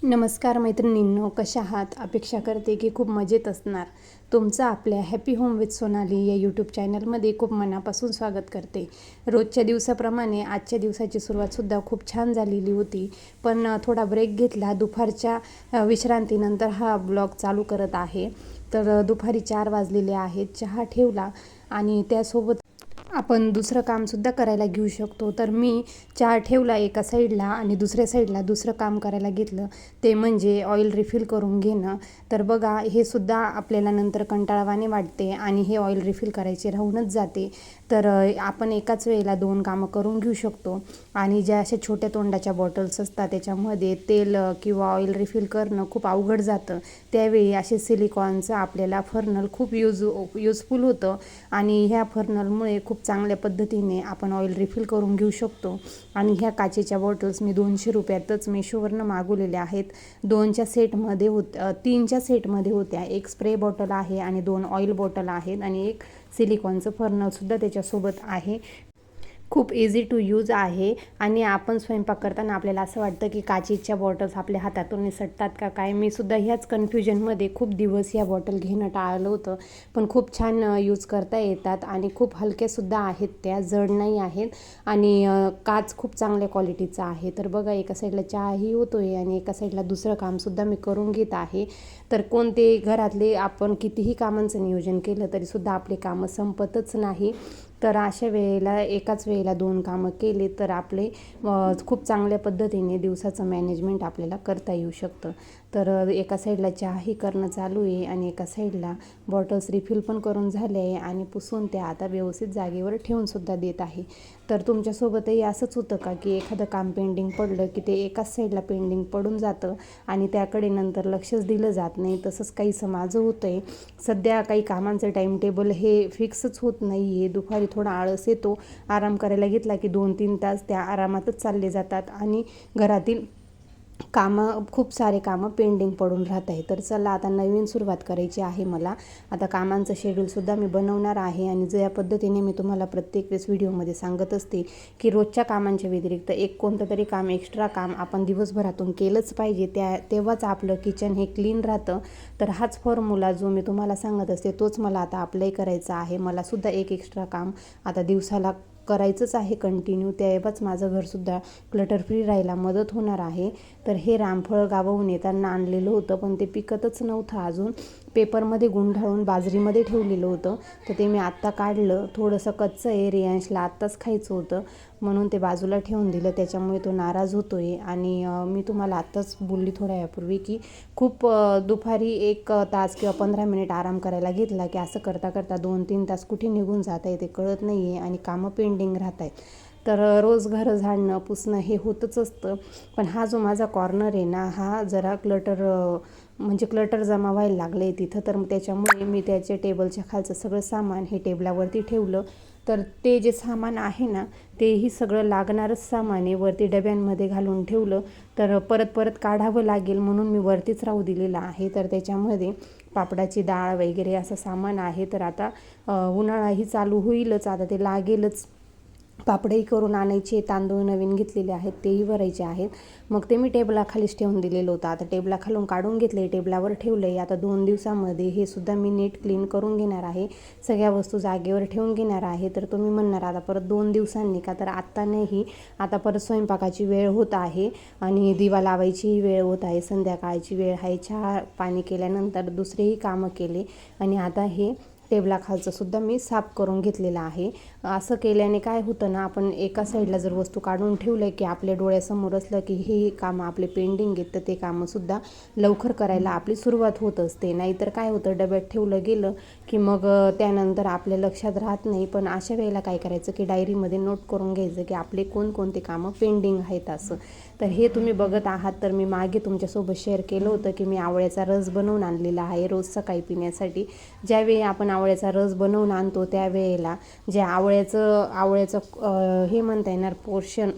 नमस्कार मैत्रिणींनो, कशा आहात? अपेक्षा करते की खूप मजेत असणार. तुमचं आपल्या हॅपी होम विथ सोनाली या यूट्यूब चॅनलमध्ये खूप मनापासून स्वागत करते. रोजच्या दिवसाप्रमाणे आजच्या दिवसाची सुरुवातसुद्धा खूप छान झालेली होती, पण थोडा ब्रेक घेतला. दुपारच्या विश्रांतीनंतर हा ब्लॉग चालू करत आहे. तर दुपारी 4 वाजलेले आहेत. चहा ठेवला आणि त्यासोबत आपण दुसरं कामसुद्धा करायला घेऊ शकतो. तर मी चहा ठेवला एका साईडला आणि दुसऱ्या साईडला दुसरं काम करायला घेतलं, ते म्हणजे ऑइल रिफिल करून घेणं. तर बघा, हे सुद्धा आपल्याला नंतर कंटाळवाणे वाटते आणि हे ऑइल रिफिल करायचे राहूनच जाते. तर आपण एकाच वेळेला 2 कामं करून घेऊ शकतो. आणि ज्या अशा छोट्या तोंडाच्या बॉटल्स असतात त्याच्यामध्ये तेल किंवा ऑइल रिफिल करणं खूप अवघड जातं. त्यावेळी असे सिलिकॉनचं आपल्याला फर्नल खूप यूजफुल होतं आणि ह्या फर्नलमुळे खूप चांगल्या पद्धतीने आपण ऑइल रिफिल करून घेऊ शकतो. आणि ह्या काचेच्या बॉटल्स मी 200 रुपयातच मेशोवरनं मागवलेल्या आहेत. 2च्या सेटमध्ये 3च्या सेटमध्ये होत्या. एक स्प्रे बॉटल आहे आणि 2 ऑइल बॉटल आहेत आणि एक सिलिकॉनचं फर्नलसुद्धा त्याच्यासोबत आहे. खूप इझी टू यूज आहे आणि आपण स्वयंपाक करताना आपल्याला असं वाटतं की काचेच्या बॉटल्स आपल्या हातातून निसटतात का काय. मी सुद्धा ह्याच कन्फ्युजनमध्ये खूप दिवस ह्या बॉटल घेणं टाळलं होतं, पण खूप छान यूज करता येतात आणि खूप हलक्यासुद्धा आहेत, त्या जड नाही आहेत आणि काच खूप चांगल्या क्वालिटीचा आहे. तर बघा, एका साईडला चहाही होतो आहे आणि एका साईडला दुसरं कामसुद्धा मी करून घेत आहे. तर कोणते घरातले आपण कितीही कामांचं नियोजन केलं तरीसुद्धा आपले कामं संपतच नाही. तर अशा वेळेला एकाच वेळेला 2 कामं केले तर आपले खूप चांगल्या पद्धतीने दिवसाचं मॅनेजमेंट आपल्याला करता येऊ शकतं. तर एका साईडला चहाही करणं चालू आहे आणि एका साईडला बॉटल्स रिफिल पण करून झाले आहे आणि पुसून त्या आता व्यवस्थित जागेवर ठेवूनसुद्धा देत आहे. तर तुमच्यासोबतही असंच होतं का की एखादं काम पेंडिंग पडलं की ते एकाच साईडला पेंडिंग पडून जातं आणि त्याकडे नंतर लक्षच दिलं जात नाही? तसंच काहीसं माझं होतं आहे. सध्या काही कामांचं टाईमटेबल हे फिक्सच होत नाही आहे. दुपारी थोडा आळस येतो, आराम करायला घेतला की 2-3 तास त्या आरामातच चालले जातात आणि घरातील खूप सारे कामं पेंडिंग पडून राहत आहे. तर चला, आता नवीन सुरुवात करायची आहे मला. आता कामांचं शेड्यूलसुद्धा मी बनवणार आहे आणि ज्या पद्धतीने मी तुम्हाला प्रत्येक वेळेस व्हिडिओमध्ये सांगत असते की रोजच्या कामांच्या व्यतिरिक्त एक कोणतं तरी काम, एक्स्ट्रा काम आपण दिवसभरातून केलंच पाहिजे, तेव्हाच आपलं किचन हे क्लीन राहतं. तर हाच फॉर्म्युला जो मी तुम्हाला सांगत असते तोच मला आता अप्लाय करायचा आहे. मलासुद्धा एक एक्स्ट्रा काम आता दिवसाला करायचंच आहे कंटिन्यू, तेव्हाच माझं घरसुद्धा क्लटर फ्री राहायला मदत होणार आहे. तर हे रामफळ गावाहून येताना आणलेलं होतं, पण ते पिकतच नव्हतं अजून. पेपरमध्ये गुंडाळून बाजरीमध्ये ठेवलेलं होतं, तर ते मी आत्ता काढलं. थोडंसं कच्चं आहे, रियांशला आत्ताच खायचं होतं म्हणून ते बाजूला ठेवून दिलं. त्याच्यामुळे तो नाराज होतो आहे आणि मी तुम्हाला आत्ताच बोलली थोड्या वेळापूर्वी की खूप दुपारी 1 तास किंवा 15 मिनिट आराम करायला घेतला की असं करता करता 2-3 तास कुठे निघून जात आहे ते कळत नाही आहे आणि कामं पेंडिंग राहत आहेत. तर रोज घरं झाडणं, पुसणं हे होतच असतं, पण हा जो माझा कॉर्नर आहे ना, हा जरा क्लटर जमा व्हायला लागलं आहे तिथं. तर त्याच्यामुळे मी त्याच्या टेबलच्या खालचं सगळं सामान हे टेबलावरती ठेवलं. तर ते जे सामान आहे ना, तेही सगळं लागणारच सामान आहे, वरती डब्यांमध्ये घालून ठेवलं. तर परत परत काढावं लागेल म्हणून मी वरतीच राहू दिलेलं आहे. तर त्याच्यामध्ये पापडाची डाळ वगैरे असं सामान आहे. तर आता उन्हाळाही चालू होईलच, आता ते लागेलच. पापडही करून आणायचे, तांदूळ नवीन घेतलेले आहेत तेही भरायचे आहेत. मग ते मी टेबलाखालीच ठेवून दिलेलं होतं. आता टेबलाखालून काढून घेतलं आहे, टेबलावर ठेवलं आहे. आता 2 दिवसामध्ये हे सुद्धा मी नीट क्लीन करून घेणार आहे, सगळ्या वस्तू जागेवर ठेवून घेणार आहे. तर तुम्ही म्हणणार आता परत 2 दिवसांनी का? तर आत्ता नाही, आता परत स्वयंपाकाची वेळ होत आहे आणि दिवा लावायचीही वेळ होत आहे, संध्याकाळची वेळ आहे. चहा पाणी केल्यानंतर दुसरेही कामं केले आणि आता हे टेबलाखालचं सुद्धा मी साफ करून घेतलेलं आहे. असं केल्याने काय होतं ना, आपण एका साईडला जर वस्तू काढून ठेवलं की आपल्या डोळ्यासमोर असलं की हे कामं आपले पेंडिंग आहेत, तर ते कामंसुद्धा लवकर करायला आपली सुरुवात होत असते. नाहीतर काय होतं, डब्यात ठेवलं गेलं की मग त्यानंतर आपल्या लक्षात राहत नाही. पण अशा वेळेला काय करायचं की डायरीमध्ये नोट करून घ्यायचं की आपले कोणकोणते कामं पेंडिंग आहेत असं. तर हे तुम्ही बघत आहात, तर मी मागे तुमच्यासोबत शेअर केलं होतं की मी आवळ्याचा रस बनवून आणलेला आहे रोज सकाळी पिण्यासाठी. ज्यावेळी आपण आवळ्याचा रस बनवून आणतो त्यावेळेला जे आवळ्याचं हे म्हणता येणार पोर्शन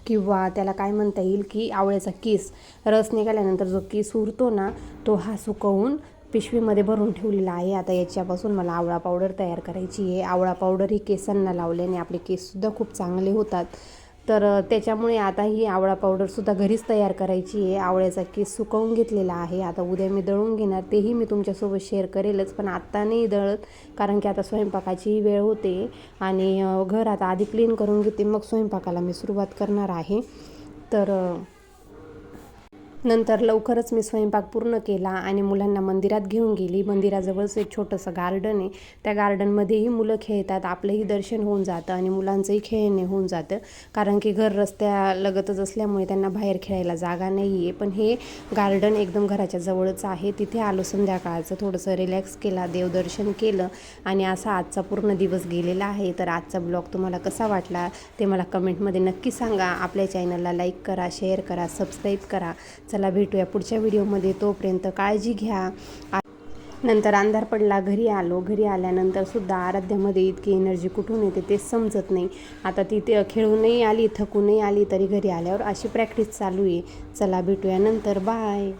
किंवा त्याला काय म्हणता येईल की आवळ्याचा केस, रस निघाल्यानंतर जो केस उरतो ना, तो हा सुकवून पिशवीमध्ये भरून ठेवलेला आहे. आता याच्यापासून मला आवळा पावडर तयार करायची आहे. आवळा पावडर ही केसांना लावल्याने आपले केससुद्धा खूप चांगले होतात. तर त्याच्यामुळे आता ही आवळा पावडरसुद्धा घरीच तयार करायची आहे. आवळ्याचा केस सुकवून घेतलेला आहे. आता उद्या मी दळून घेणार, तेही मी तुमच्यासोबत शेअर करेलच, पण आत्ता नाही दळत, कारण की आता स्वयंपाकाची वेळ होते आणि घर आता आधी क्लीन करून घेते, मग स्वयंपाकाला मी सुरुवात करणार आहे. तर नंतर लवकरच मी स्वयंपाक पूर्ण केला आणि मुलांना मंदिरात घेऊन गेली. मंदिराजवळच एक छोटंसं गार्डन आहे, त्या गार्डनमध्येही मुलं खेळतात, आपलंही दर्शन होऊन जातं आणि मुलांचंही खेळणे होऊन जातं, कारण की घर रस्त्यालगतच असल्यामुळे त्यांना बाहेर खेळायला जागा नाही आहे. पण हे गार्डन एकदम घराच्या जवळच आहे. तिथे आलो, संध्याकाळचं थोडंसं रिलॅक्स केला, देवदर्शन केलं आणि असा आजचा पूर्ण दिवस गेलेला आहे. तर आजचा ब्लॉग तुम्हाला कसा वाटला ते मला कमेंटमध्ये नक्की सांगा. आपल्या चॅनलला लाईक करा, शेअर करा, सबस्क्राईब करा. चला भेटूया पुढच्या व्हिडिओमध्ये, तोपर्यंत काळजी घ्या. नंतर अंधार पडला, घरी आलो. घरी आल्यानंतर सुद्धा आराध्यामध्ये इतकी एनर्जी कुठून येते तेच समजत नाही. आता ती खेळूनही आली, थकूनही आली, तरी घरी आल्यावर अशी प्रॅक्टिस चालू आहे. चला भेटूया नंतर, बाय.